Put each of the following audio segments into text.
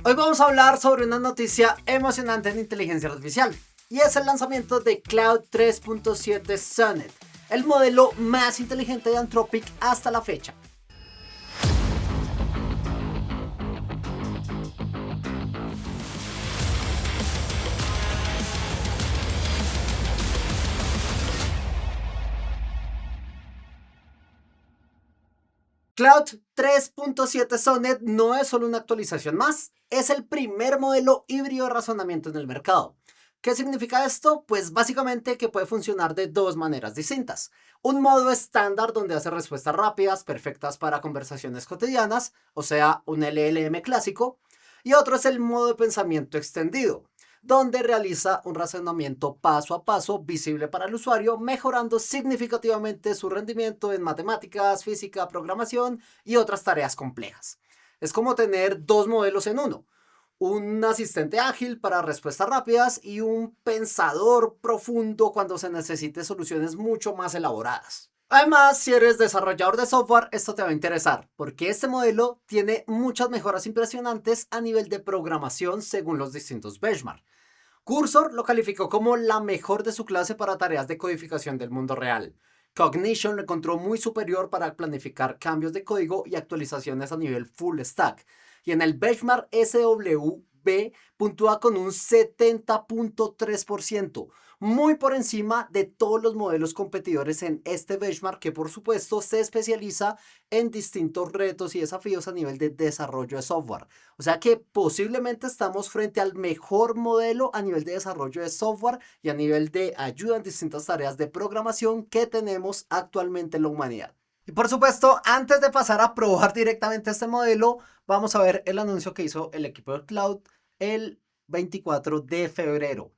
Hoy vamos a hablar sobre una noticia emocionante en inteligencia artificial y es el lanzamiento de Claude 3.7 Sonnet, el modelo más inteligente de Anthropic hasta la fecha. Claude 3.7 Sonnet no es solo una actualización más, es el primer modelo híbrido de razonamiento en el mercado. ¿Qué significa esto? Pues básicamente que puede funcionar de dos maneras distintas. Un modo estándar donde hace respuestas rápidas, perfectas para conversaciones cotidianas, o sea, un LLM clásico, y otro es el modo de pensamiento extendido, donde realiza un razonamiento paso a paso visible para el usuario, mejorando significativamente su rendimiento en matemáticas, física, programación y otras tareas complejas. Es como tener dos modelos en uno. Un asistente ágil para respuestas rápidas y un pensador profundo cuando se necesite soluciones mucho más elaboradas. Además, si eres desarrollador de software, esto te va a interesar, porque este modelo tiene muchas mejoras impresionantes a nivel de programación según los distintos benchmarks. Cursor lo calificó como la mejor de su clase para tareas de codificación del mundo real. Cognition lo encontró muy superior para planificar cambios de código y actualizaciones a nivel full stack. Y en el benchmark SWB puntúa con un 70.3%, muy por encima de todos los modelos competidores en este benchmark, que por supuesto se especializa en distintos retos y desafíos a nivel de desarrollo de software. O sea que posiblemente estamos frente al mejor modelo a nivel de desarrollo de software y a nivel de ayuda en distintas tareas de programación que tenemos actualmente en la humanidad. Y por supuesto, antes de pasar a probar directamente este modelo, vamos a ver el anuncio que hizo el equipo de Claude el 24 de febrero.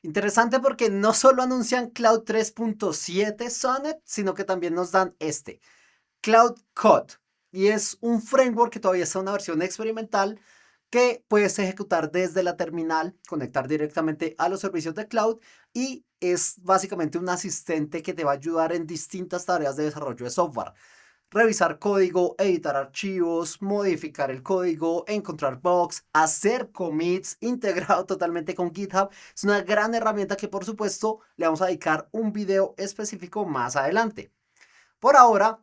Interesante porque no solo anuncian Claude 3.7 Sonnet, sino que también nos dan Claude Code. Y es un framework que todavía está en una versión experimental que puedes ejecutar desde la terminal, conectar directamente a los servicios de cloud y es básicamente un asistente que te va a ayudar en distintas tareas de desarrollo de software. Revisar código, editar archivos, modificar el código, encontrar bugs, hacer commits, integrado totalmente con GitHub. Es una gran herramienta que por supuesto le vamos a dedicar un video específico más adelante. Por ahora,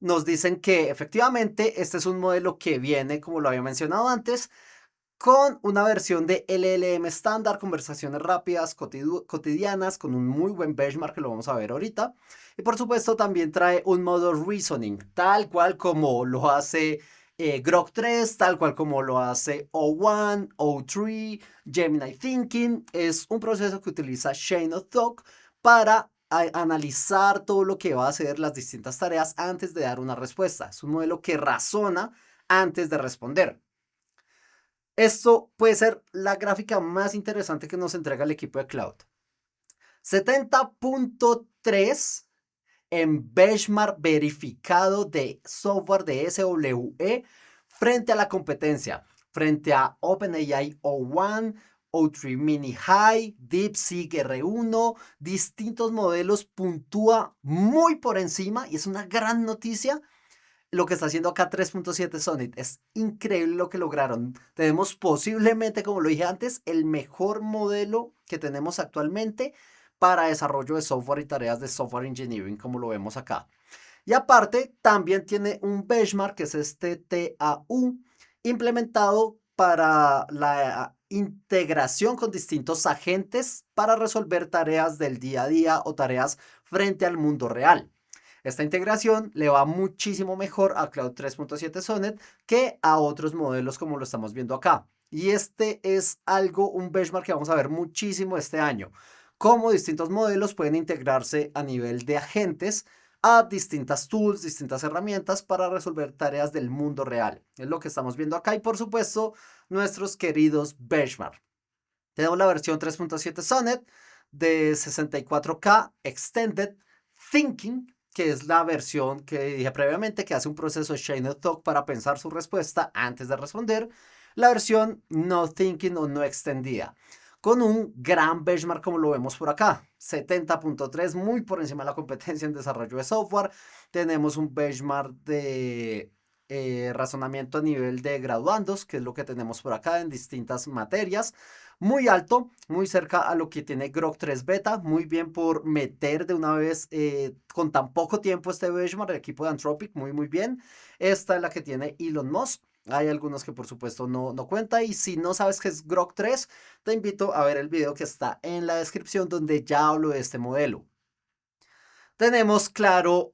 nos dicen que efectivamente este es un modelo que viene, como lo había mencionado antes, con una versión de LLM estándar, conversaciones rápidas, cotidianas, con un muy buen benchmark que lo vamos a ver ahorita. Y por supuesto también trae un modo reasoning, tal cual como lo hace Grok 3, tal cual como lo hace O1, O3, Gemini Thinking. Es un proceso que utiliza Chain of Thought para analizar todo lo que va a hacer las distintas tareas antes de dar una respuesta. Es un modelo que razona antes de responder. Esto puede ser la gráfica más interesante que nos entrega el equipo de Cloud. 70.3 en benchmark verificado de software de SWE frente a la competencia, frente a OpenAI O1, O3 Mini High, DeepSeek R1, distintos modelos, puntúa muy por encima y es una gran noticia. Lo que está haciendo acá 3.7 Sonnet es increíble lo que lograron. Tenemos posiblemente, como lo dije antes, el mejor modelo que tenemos actualmente para desarrollo de software y tareas de software engineering, como lo vemos acá. Y aparte, también tiene un benchmark que es este TAU, implementado para la integración con distintos agentes para resolver tareas del día a día o tareas frente al mundo real. Esta integración le va muchísimo mejor a Cloud 3.7 Sonnet que a otros modelos como lo estamos viendo acá. Y este es un benchmark que vamos a ver muchísimo este año. Cómo distintos modelos pueden integrarse a nivel de agentes a distintas tools, distintas herramientas para resolver tareas del mundo real. Es lo que estamos viendo acá y por supuesto nuestros queridos benchmark. Tenemos la versión 3.7 Sonnet de 64K Extended Thinking, que es la versión que dije previamente que hace un proceso de Chain of Thought para pensar su respuesta antes de responder. La versión no thinking o no extendida, con un gran benchmark como lo vemos por acá. 70.3, muy por encima de la competencia en desarrollo de software. Tenemos un benchmark de razonamiento a nivel de graduandos, que es lo que tenemos por acá en distintas materias. Muy alto, muy cerca a lo que tiene Grok 3 Beta. Muy bien por meter de una vez con tan poco tiempo este benchmark, el equipo de Anthropic, muy muy bien. Esta es la que tiene Elon Musk. Hay algunos que por supuesto no cuenta, y si no sabes qué es Grok 3, te invito a ver el video que está en la descripción donde ya hablo de este modelo. Tenemos claro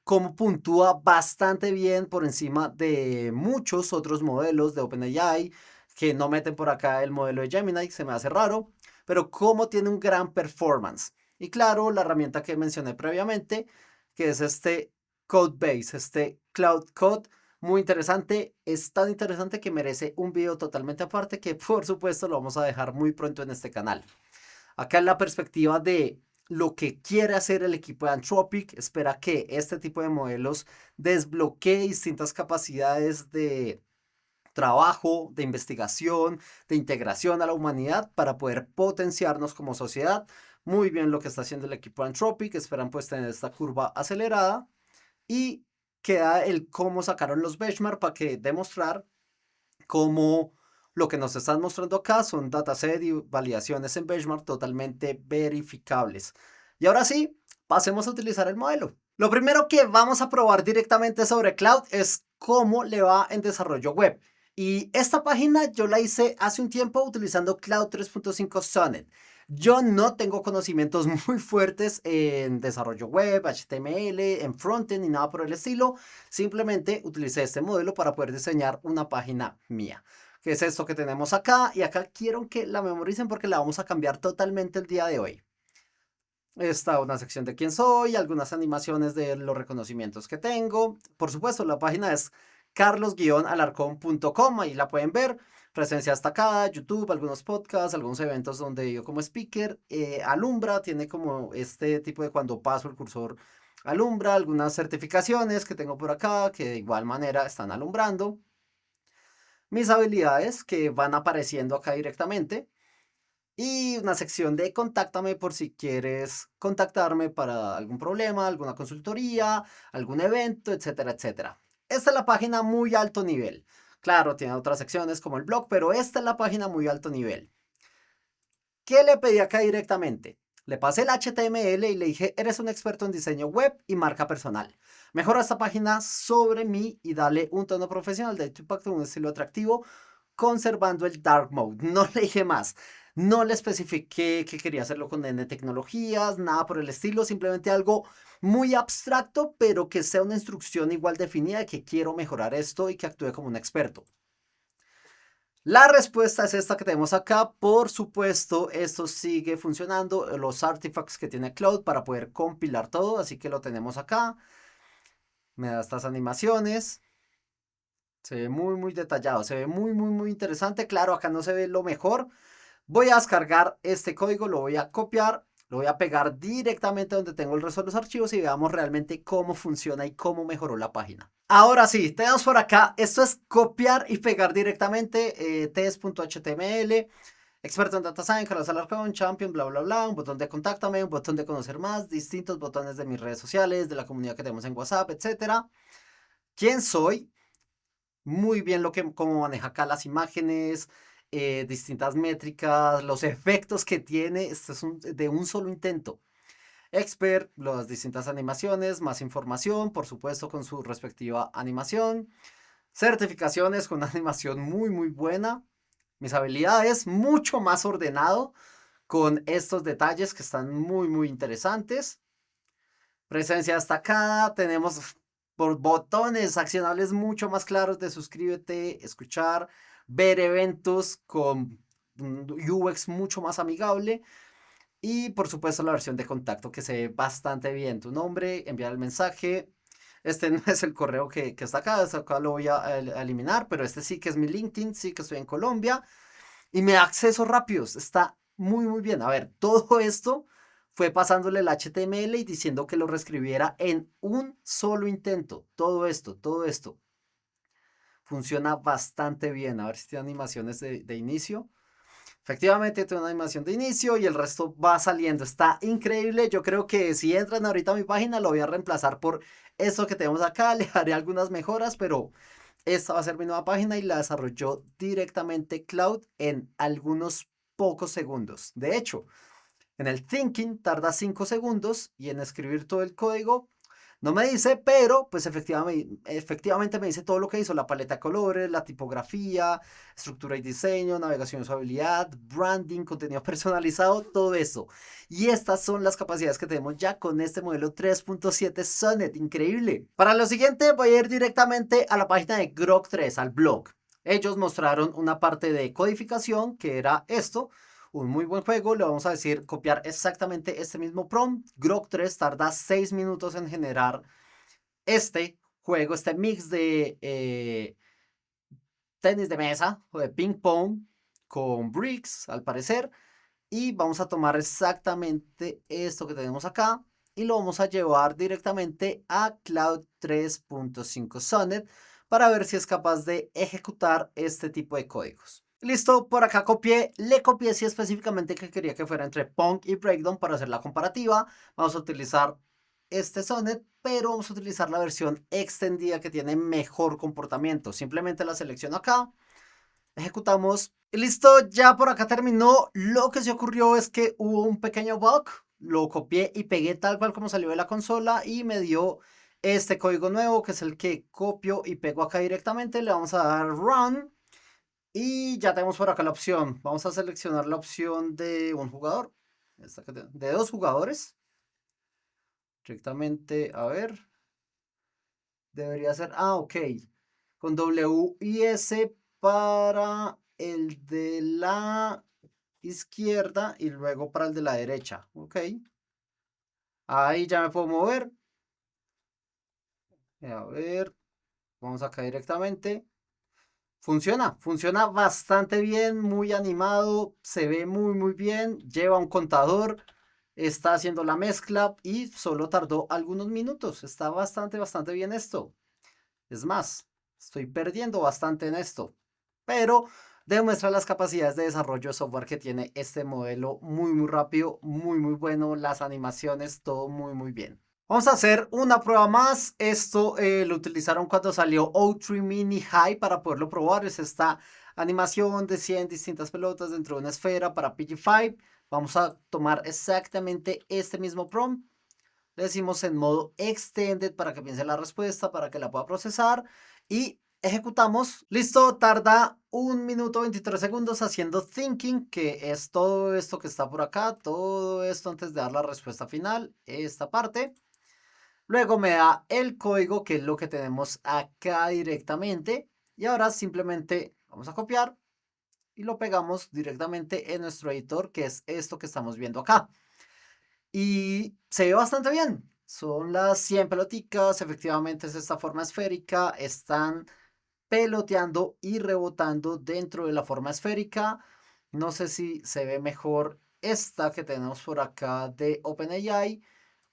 cómo puntúa bastante bien por encima de muchos otros modelos de OpenAI, que no meten por acá el modelo de Gemini, se me hace raro, pero cómo tiene un gran performance. Y claro, la herramienta que mencioné previamente, que es este Codebase, este Cloud Code, muy interesante, es tan interesante que merece un video totalmente aparte, que por supuesto lo vamos a dejar muy pronto en este canal. Acá en la perspectiva de lo que quiere hacer el equipo de Anthropic, espera que este tipo de modelos desbloquee distintas capacidades de trabajo, de investigación, de integración a la humanidad para poder potenciarnos como sociedad. Muy bien lo que está haciendo el equipo de Anthropic, esperan pues tener esta curva acelerada, y queda el cómo sacaron los benchmark para que demostrar cómo lo que nos están mostrando acá son dataset y validaciones en benchmark totalmente verificables. Y ahora sí, pasemos a utilizar el modelo. Lo primero que vamos a probar directamente sobre Cloud es cómo le va en desarrollo web. Y esta página yo la hice hace un tiempo utilizando Cloud 3.5 Sonnet. Yo no tengo conocimientos muy fuertes en desarrollo web, HTML, en frontend ni nada por el estilo. Simplemente utilicé este modelo para poder diseñar una página mía, que es esto que tenemos acá. Y acá quiero que la memoricen porque la vamos a cambiar totalmente el día de hoy. Está una sección de quién soy, algunas animaciones de los reconocimientos que tengo. Por supuesto, la página es carlos-alarcón.com, ahí la pueden ver. Presencia destacada, YouTube, algunos podcasts, algunos eventos donde yo como speaker. Alumbra, tiene como este tipo de cuando paso el cursor, alumbra algunas certificaciones que tengo por acá, que de igual manera están alumbrando. Mis habilidades que van apareciendo acá directamente. Y una sección de contáctame por si quieres contactarme para algún problema, alguna consultoría, algún evento, etcétera, etcétera. Esta es la página muy alto nivel. Claro, tiene otras secciones como el blog, pero esta es la página muy alto nivel. ¿Qué le pedí acá directamente? Le pasé el HTML y le dije, eres un experto en diseño web y marca personal. Mejora esta página sobre mí y dale un tono profesional de tu impacto, un estilo atractivo, conservando el dark mode. No le dije más. No le especifiqué que quería hacerlo con N tecnologías, nada por el estilo, simplemente algo muy abstracto, pero que sea una instrucción igual definida de que quiero mejorar esto y que actúe como un experto. La respuesta es esta que tenemos acá. Por supuesto, esto sigue funcionando, los artifacts que tiene Cloud para poder compilar todo, así que lo tenemos acá. Me da estas animaciones. Se ve muy, muy detallado, se ve muy, muy, muy interesante. Claro, acá no se ve lo mejor. Voy a descargar este código, lo voy a copiar, lo voy a pegar directamente donde tengo el resto de los archivos y veamos realmente cómo funciona y cómo mejoró la página. Ahora sí, tenemos por acá, esto es copiar y pegar directamente, test.html, experto en data science, Carlos Alarcón, champion, bla, bla, bla, un botón de contáctame, un botón de conocer más, distintos botones de mis redes sociales, de la comunidad que tenemos en WhatsApp, etcétera. ¿Quién soy? Muy bien cómo maneja acá las imágenes, distintas métricas, los efectos que tiene. Esto es de un solo intento. Expert, las distintas animaciones, más información, por supuesto, con su respectiva animación. Certificaciones con una animación muy, muy buena. Mis habilidades, mucho más ordenado, con estos detalles que están muy, muy interesantes. Presencia destacada, tenemos por botones accionables mucho más claros de suscríbete, escuchar, ver eventos con un UX mucho más amigable, y por supuesto la versión de contacto que se ve bastante bien. Tu nombre, enviar el mensaje. Este no es el correo que está acá, este acá lo voy a eliminar, pero este sí que es mi LinkedIn, sí que estoy en Colombia y me da accesos rápidos. Está muy, muy bien. A ver, todo esto fue pasándole el HTML y diciendo que lo reescribiera en un solo intento. Todo esto funciona bastante bien. A ver si tiene animaciones de inicio. Efectivamente, tiene una animación de inicio y el resto va saliendo. Está increíble. Yo creo que si entran ahorita a mi página, lo voy a reemplazar por esto que tenemos acá. Le haré algunas mejoras, pero esta va a ser mi nueva página y la desarrolló directamente Cloud en algunos pocos segundos. De hecho, en el thinking tarda 5 segundos y en escribir todo el código no me dice, pero pues efectivamente me dice todo lo que hizo, la paleta de colores, la tipografía, estructura y diseño, navegación y usabilidad, branding, contenido personalizado, todo eso. Y estas son las capacidades que tenemos ya con este modelo 3.7 Sonnet, increíble. Para lo siguiente voy a ir directamente a la página de Grok 3, al blog. Ellos mostraron una parte de codificación que era esto, un muy buen juego. Le vamos a decir copiar exactamente este mismo prompt. Grok 3 tarda 6 minutos en generar este juego, este mix de tenis de mesa o de ping pong con bricks, al parecer. Y vamos a tomar exactamente esto que tenemos acá y lo vamos a llevar directamente a Cloud 3.5 Sonnet para ver si es capaz de ejecutar este tipo de códigos. Listo, por acá copié, le copié si específicamente que quería que fuera entre Punk y Breakdown para hacer la comparativa. Vamos a utilizar este Sonnet, pero vamos a utilizar la versión extendida que tiene mejor comportamiento. Simplemente la selecciono acá, ejecutamos y listo, ya por acá terminó. Lo que se ocurrió es que hubo un pequeño bug, lo copié y pegué tal cual como salió de la consola y me dio este código nuevo que es el que copio y pego acá directamente. Le vamos a dar run. Y ya tenemos por acá la opción. Vamos a seleccionar la opción de un jugador. De dos jugadores. Directamente, a ver. Debería ser. Ah, ok. Con W y S para el de la izquierda y luego para el de la derecha. Ok. Ahí ya me puedo mover. A ver. Vamos acá directamente. Funciona bastante bien, muy animado, se ve muy bien, lleva un contador, está haciendo la mezcla y solo tardó algunos minutos. Está bastante bien esto. Es más, estoy perdiendo bastante en esto, pero demuestra las capacidades de desarrollo de software que tiene este modelo muy rápido, muy bueno, las animaciones, todo muy bien. Vamos a hacer una prueba más. Esto lo utilizaron cuando salió O3 Mini High para poderlo probar. Es esta animación de 100 distintas pelotas dentro de una esfera para PG5. Vamos a tomar exactamente este mismo prompt. Le decimos en modo extended para que piense la respuesta, para que la pueda procesar. Y ejecutamos. Listo, tarda 1 minuto 23 segundos haciendo thinking, que es todo esto que está por acá. Todo esto antes de dar la respuesta final. Esta parte. Luego me da el código, que es lo que tenemos acá directamente. Y ahora simplemente vamos a copiar y lo pegamos directamente en nuestro editor, que es esto que estamos viendo acá. Y se ve bastante bien. Son las 100 peloticas, efectivamente es esta forma esférica. Están peloteando y rebotando dentro de la forma esférica. No sé si se ve mejor esta que tenemos por acá de OpenAI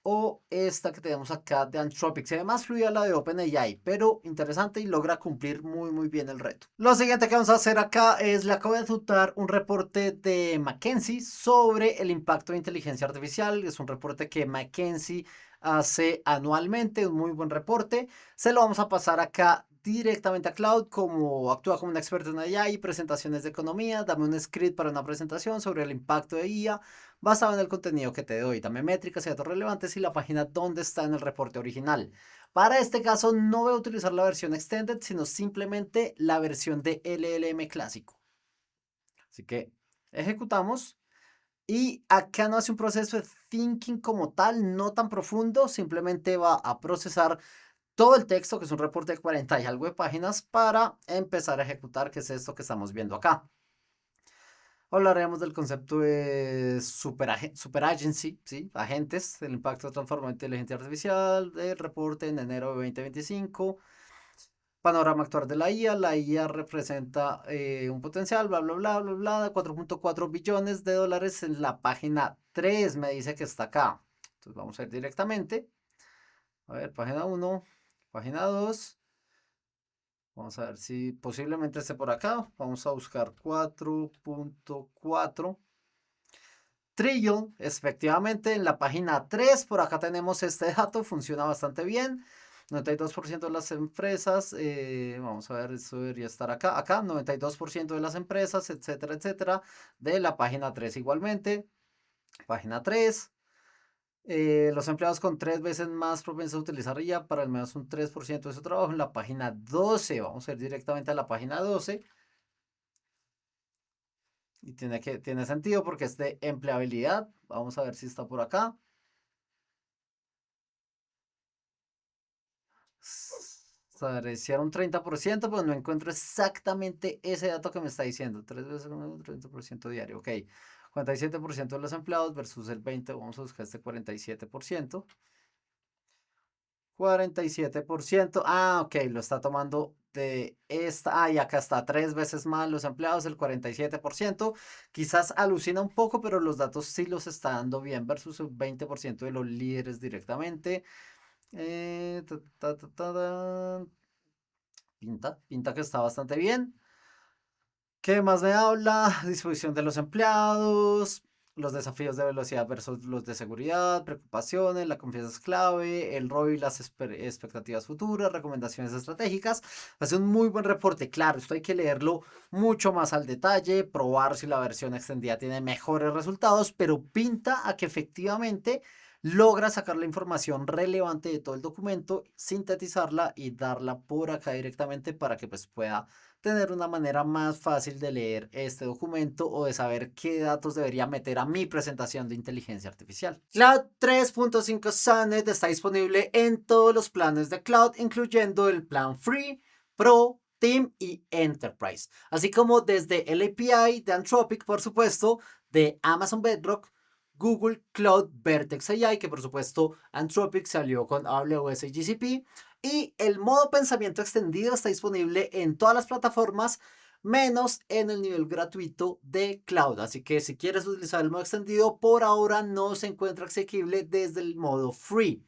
o esta que tenemos acá de Anthropic. Se ve más fluida la de OpenAI, pero interesante y logra cumplir muy bien el reto. Lo siguiente que vamos a hacer acá es, le acabo de adjuntar un reporte de McKinsey sobre el impacto de inteligencia artificial. Es un reporte que McKinsey hace anualmente, un muy buen reporte. Se lo vamos a pasar acá directamente a Cloud, como actúa como un experto en AI, presentaciones de economía, dame un script para una presentación sobre el impacto de IA basado en el contenido que te doy. Dame métricas y datos relevantes y la página donde está en el reporte original. Para este caso no voy a utilizar la versión extended, sino simplemente la versión de LLM clásico. Así que ejecutamos. Y acá no hace un proceso de thinking como tal, no tan profundo, simplemente va a procesar todo el texto, que es un reporte de 40 y algo de páginas, para empezar a ejecutar, que es esto que estamos viendo acá. Hablaremos del concepto de super agency, ¿sí? Agentes, el impacto transformador de inteligencia artificial, del reporte en enero de 2025. Panorama actual de la IA. La IA representa un potencial, bla, 4.4 billones de dólares en la página 3, me dice que está acá. Entonces vamos a ir directamente. A ver, página 1, página 2. Vamos a ver si posiblemente esté por acá. Vamos a buscar 4.4 trillion. Efectivamente, en la página 3, por acá tenemos este dato, funciona bastante bien. 92% de las empresas, vamos a ver, esto debería estar acá, 92% de las empresas, etcétera, etcétera, de la página 3 igualmente. Página 3. Los empleados con 3 veces más propensos a utilizar IA para al menos un 3% de su trabajo en la página 12. Vamos a ir directamente a la página 12. Y tiene sentido porque es de empleabilidad. Vamos a ver si está por acá. Parecía un 30%, pero no encuentro exactamente ese dato que me está diciendo. 3 veces un 30% diario. Ok. 47% de los empleados versus el 20%. Vamos a buscar este 47%. 47%. Ah, ok, lo está tomando de esta. Ah, y acá está 3 veces más los empleados, el 47%. Quizás alucina un poco, pero los datos sí los está dando bien versus el 20% de los líderes directamente. Ta, ta, ta, ta, ta. Pinta que está bastante bien. ¿Qué más me habla? Disposición de los empleados, los desafíos de velocidad versus los de seguridad, preocupaciones, la confianza es clave, el rol y las expectativas futuras, recomendaciones estratégicas. Hace un muy buen reporte. Claro, esto hay que leerlo mucho más al detalle, probar si la versión extendida tiene mejores resultados, pero pinta a que efectivamente logra sacar la información relevante de todo el documento, sintetizarla y darla por acá directamente para que pues pueda tener una manera más fácil de leer este documento o de saber qué datos debería meter a mi presentación de inteligencia artificial. Cloud 3.5 Sonnet está disponible en todos los planes de Cloud, incluyendo el plan Free, Pro, Team y Enterprise, así como desde el API de Anthropic, por supuesto, de Amazon Bedrock, Google Cloud Vertex AI, que por supuesto Anthropic salió con AWS y GCP, y el modo pensamiento extendido está disponible en todas las plataformas, menos en el nivel gratuito de Cloud. Así que si quieres utilizar el modo extendido, por ahora no se encuentra asequible desde el modo free.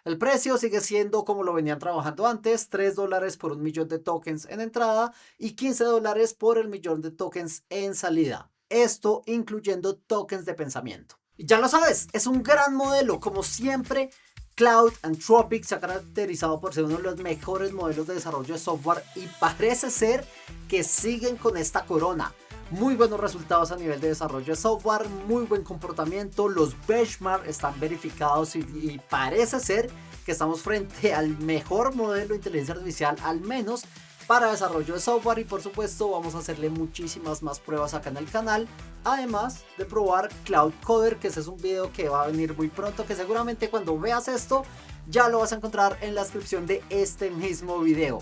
El precio sigue siendo como lo venían trabajando antes, $3 por 1 millón de tokens en entrada y $15 por el 1 millón de tokens en salida. Esto incluyendo tokens de pensamiento. Y ya lo sabes, es un gran modelo, como siempre. Cloud Anthropic se ha caracterizado por ser uno de los mejores modelos de desarrollo de software y parece ser que siguen con esta corona. Muy buenos resultados a nivel de desarrollo de software, muy buen comportamiento, los benchmarks están verificados y parece ser que estamos frente al mejor modelo de inteligencia artificial, al menos para desarrollo de software, y por supuesto vamos a hacerle muchísimas más pruebas acá en el canal, además de probar Cloud Coder, que ese es un video que va a venir muy pronto, que seguramente cuando veas esto ya lo vas a encontrar en la descripción de este mismo video.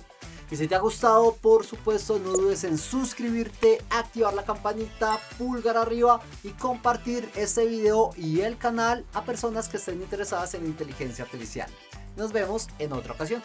Y si te ha gustado, por supuesto no dudes en suscribirte, activar la campanita, pulgar arriba y compartir este video y el canal a personas que estén interesadas en inteligencia artificial. Nos vemos en otra ocasión.